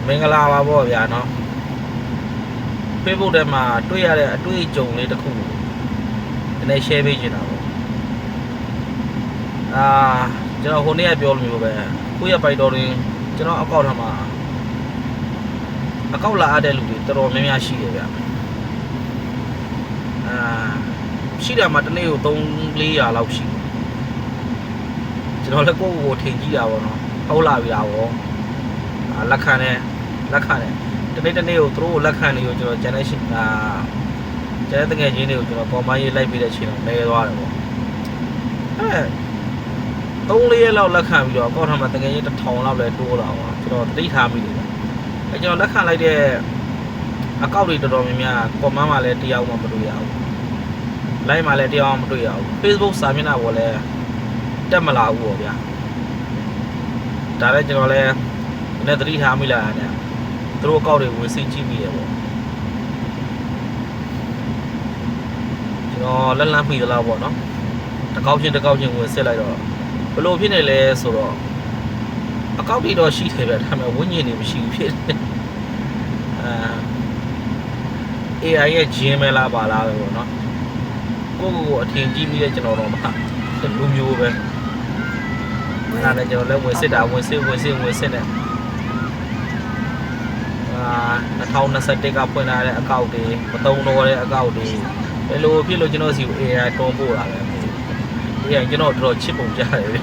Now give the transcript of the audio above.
မင်္ဂလာပါပေါ့ဗျာနော် Facebook ထဲမှာတွေ့ရတဲ့အတွေ့အကြုံလေးတစ်ခုဒီနေ့ share ပေးချင်တာပေါ့ကျွန်တော်ဟိုနေ့ကပြောလို့မျိုးပဲကိုယ့်ရဲ့ပိုက်တော်တွင်ကျွန်တော်အကောက်ထားမှာအကောက်လာအပ်တဲ့လူတွေတော်တော်များများရှိတယ်ဗျရှိတယ်မှာတစ်နေ့ကို300-400လောက်ရှိတယ်ကျွန်တော်လည်းကိုယ့်ကိုထင်ကြည့်တာပေါ့နော်ဟုတ်လာပြီလားဗောလက်ခံတယ်တနေ့ကိုသူတို့လက်ခံနေကိုကျွန်တော်ကျန်တဲ့ကျန်တဲ့တကယ်ချင်းတွေကိုကျွန်တော်ပေါ်မရေးလိုက်ပြီးတဲ့ချိန်တော့လဲသွားတယ်ပေါ့3-4ရက်လောက်လက်ခံပြီးတော့အကောက်ထမှာတကယ်ချင်း1000လောက်လဲတိုးလာပါကျွန်တော်တိတ်ထားမိတယ်ကျွန်တော်လက်ခံလိုက်တဲ့အကောက်တွေတော်တော်များများကွန်မန့်မှာလည်းတရားမှမတွေ့ရဘူး line မှာလည်းတရားမှမတွေ့ရဘူး Facebook စာမျက်နှာပေါ်လည်းတက်မလာဘူးပေါ့ဗျာဒါလည်းကျွန်တော်လည်းလည်းသတိထားမိလာတယ်သူတို့အကောက်တွေဝင်စိတ်ကြည့်မိတယ်ပေါ့ကျွန်တော်လက်လန်းမိသလားပေါ့နော်တစ်ကောက်ချင်းဝင်စစ်လိုက်တော့ဘလို့ဖြစ်နေလဲဆိုတော့အကောက်တွေတော့ရှိတယ်ဗျဒါပေမဲ့ဝိညာဉ်တွေမရှိဘူးဖြစ်တယ်AI ရဲ့ဂျင်းမဲလားပါလားပဲပေါ့နော်ကိုအထင်ကြီးမိတဲ့ကျွန်တော်တော့မှလူမျိုးပဲအဲ့ဒါနဲ့ကျွန်တော်လည်းဝင်စစ်တာဝင်စစ်တယ်2021ကဖွင့်လာတဲ့အကောက်တွေမတုံးတော့တဲ့အကောက်တွေဘယ်လိုဖြစ်လို့ကျွန်တော်စီ AI တွန်းပို့လာလဲ AI ကျွန်တော်တော်တော်ချစ်ပုံကြတယ်ဗျ